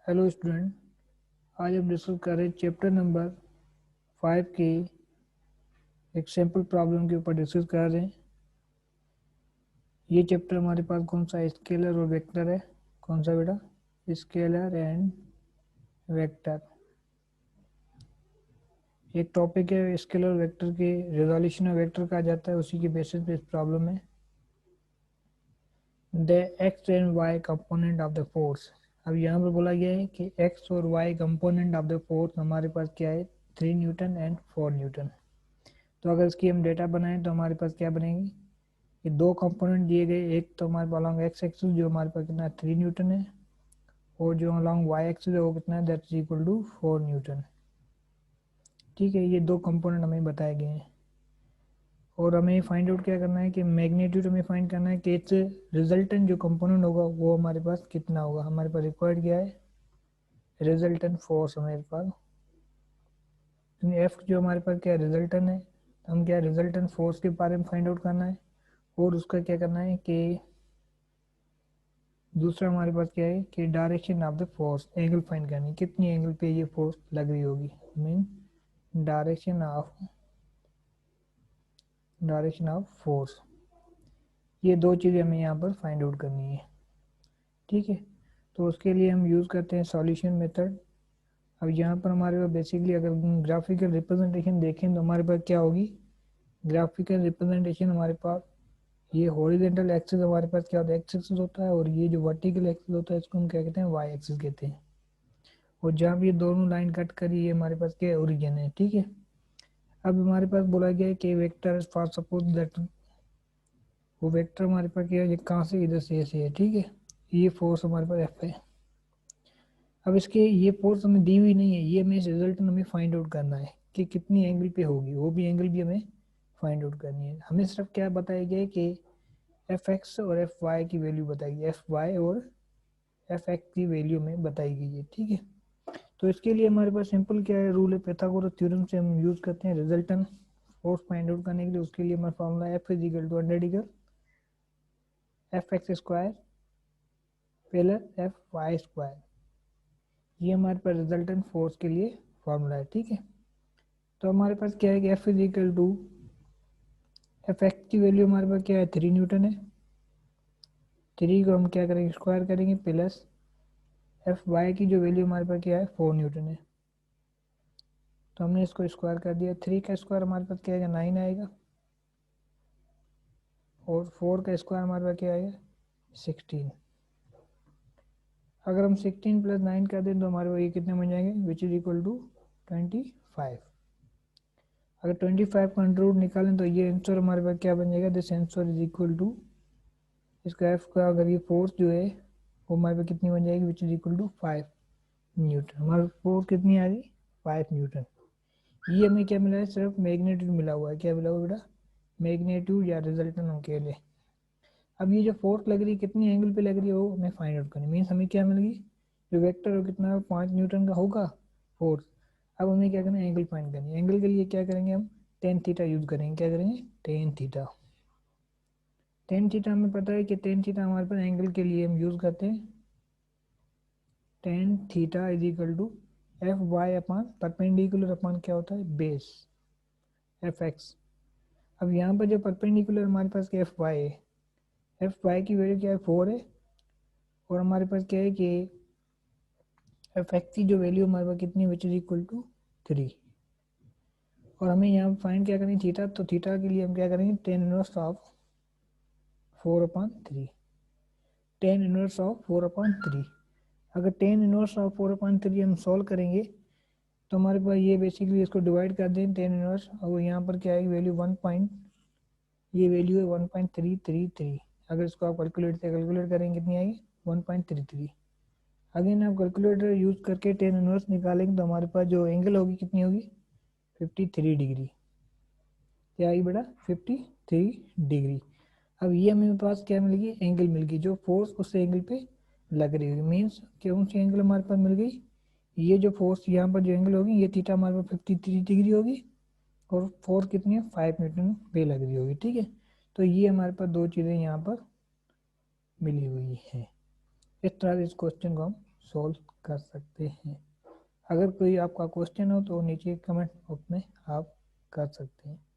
Hello student, आज हम discuss कर रहे हैं चैप्टर नंबर 5 के एक सैम्पल प्रॉब्लम के ऊपर डिस्कस कर रहे हैं। ये चैप्टर हमारे पास कौन सा स्केलर और वेक्टर है। कौन सा बेटा? Scalar and vector. एक टॉपिक है स्केलर और वेक्टर के रिजोल्यूशन ऑफ वेक्टर कहा जाता है, उसी के बेसिस पे इस प्रॉब्लम है। The X and Y component of the force. अब यहाँ पर बोला गया है कि एक्स और Y component of the force हमारे पास क्या है, 3 न्यूटन एंड 4 न्यूटन। तो अगर इसकी हम डेटा बनाएं तो हमारे पास क्या बनेगी, ये दो कंपोनेंट दिए गए, एक तो हमारे पास अलॉन्ग एक्स एक्सिस जो हमारे पास कितना 3 न्यूटन है, और जो अलॉन्ग वाई एक्सिस है वो कितना है, that is equal to 4 newton. ठीक है, ये दो कंपोनेंट हमें बताए गए हैं और हमें फाइंड आउट क्या करना है कि मैग्नीट्यूड हमें फाइंड करना है कि इससे रिजल्टेंट जो कंपोनेंट होगा वो हमारे पास कितना होगा। हमारे पास रिक्वायर्ड क्या है, रिजल्टेंट फोर्स हमारे पास, एफ जो हमारे पास क्या है रिजल्टेंट है, हम क्या रिजल्टेंट फोर्स के बारे में फाइंड आउट करना है। और उसका क्या करना है कि दूसरा हमारे पास क्या है कि direction of the force, angle find करनी, कितनी एंगल पे ये फोर्स लग रही होगी, मीन डायरेक्शन ऑफ फोर्स। ये दो चीज़ें हमें यहाँ पर फाइंड आउट करनी है। ठीक है, तो उसके लिए हम यूज़ करते हैं सॉल्यूशन मेथड। अब यहाँ पर हमारे पास बेसिकली अगर ग्राफिकल रिप्रेजेंटेशन देखें तो हमारे पास क्या होगी, ग्राफिकल रिप्रेजेंटेशन हमारे पास ये हॉरिजॉन्टल एक्सिस हमारे पास क्या होता है, एक्स एक्सिस होता है, और ये जो वर्टिकल एक्सिस होता है इसको हम क्या कहते हैं, वाई एक्सिस कहते हैं। और जहाँ भी ये दोनों लाइन कट करी ये हमारे पास क्या ओरिजिन है। ठीक है, अब हमारे पास बोला गया है कि वेक्टर फॉर सपोज दैट, वो वेक्टर हमारे पास क्या है, ये कहाँ से, इधर से ऐसे है। ठीक है, ये फोर्स हमारे पास एफ है। अब इसके ये फोर्स हमें दी हुई नहीं है, ये हमें रिजल्ट हमें फाइंड आउट करना है कि कितनी एंगल पे होगी, वो भी एंगल भी हमें फाइंड आउट करनी है। हमें सिर्फ क्या बताया गया है कि एफ एक्स और एफ वाई की वैल्यू बताई गई, एफ वाई और एफ एक्स की वैल्यू में बताई गई है। ठीक है, तो इसके लिए हमारे पास सिंपल क्या है, रूल है pythagoras थ्योरम से हम यूज करते हैं रिजल्टेंट फोर्स फाइंड आउट करने के लिए। उसके लिए हमारा formula F is equal to under F X square plus F Y square. ये हमारे पास रिजल्टेंट फोर्स के लिए फॉर्मूला है। ठीक है, तो हमारे पास क्या है कि F is equal to F X की वैल्यू हमारे पास क्या है 3 न्यूटन है, 3 को हम क्या करेंगे स्क्वायर करेंगे, प्लस एफ वाई की जो वैल्यू हमारे पास क्या है 4 न्यूटन है, तो हमने इसको स्क्वायर कर दिया। 3 का स्क्वायर हमारे पास क्या आएगा 9 आएगा, और 4 का स्क्वायर हमारे पास क्या आएगा 16। अगर हम 16 प्लस 9 कर दें तो हमारे पास ये कितने बन जाएंगे, विच इज इक्वल टू 25। अगर 25 का अंडर रूट निकालें तो ये आंसर हमारे पास क्या बन जाएगा, this answer is equal to, इसका एफ का अगर ये फोर्स जो है वो हमारे पास कितनी बन जाएगी, which is equal to 5 newton. हमारे फोर्स कितनी आ रही, 5 न्यूटन। ये हमें क्या मिला है, सिर्फ मैग्नीट्यूड मिला हुआ है। क्या मिला हुआ बेटा, मैग्नीट्यूड या रिजल्टेंट हम कह ले। अब ये जो फोर्स लग रही है कितनी एंगल पे लग रही है वो हमें फाइंड आउट करनी, मीन्स हमें क्या मिल गई, जो वेक्टर हो कितना 5 न्यूटन का होगा फोर्स। अब हमें क्या करना है, एंगल फाइंड करनी है। एंगल के लिए क्या करेंगे, हम टेन थीटा यूज करेंगे। क्या करेंगे, टेन थीटा। टेन थीटा हमें पता है कि टेन थीटा हमारे पास एंगल के लिए हम यूज करते हैं, tan theta is equal to F Y upon perpendicular upon क्या होता है, बेस एफ एक्स। अब यहाँ पर जो परपेंडिकुलर हमारे पास एफ वाई है, एफ वाई की वैल्यू क्या है 4 है, और हमारे पास क्या है कि एफ एक्स की जो वैल्यू हमारे पास कितनी, विच इज इक्वल टू 3। और हमें यहाँ फाइंड क्या करेंगे थीटा, तो थीटा के लिए हम क्या करेंगे, tan inverse of 4/3, tan inverse of 4/3। अगर टेन इनवर्स ऑफ 4/3 हम सॉल्व करेंगे तो हमारे पास ये बेसिकली इसको डिवाइड कर दें टेन इनवर्स, और यहाँ पर क्या है वैल्यू 1 पॉइंट, ये वैल्यू है 1.333। अगर इसको आप कैलकुलेट से कैलकुलेट करेंगे कितनी आएगी 1.33। अगेन आप कैलकुलेटर यूज करके टेन इनवर्स निकालेंगे तो हमारे पास जो एंगल होगी कितनी होगी 53 डिग्री। क्या आई बेटा 53 डिग्री। अब ये हमें पास क्या मिल गई, एंगल मिल गई, जो फोर्स उस एंगल पे लग रही होगी, मीन्स कौन सी एंगल हमारे पास मिल गई, ये जो फोर्स यहाँ पर जो एंगल होगी ये थीटा हमारे पास 53 डिग्री होगी, और फोर्स कितनी है 5 न्यूटन पे लग रही होगी। ठीक है, तो ये हमारे पास दो चीज़ें यहाँ पर मिली हुई है। इस तरह से इस क्वेश्चन को हम सॉल्व कर सकते हैं। अगर कोई आपका क्वेश्चन हो तो नीचे कमेंट बॉक्स में आप कर सकते हैं।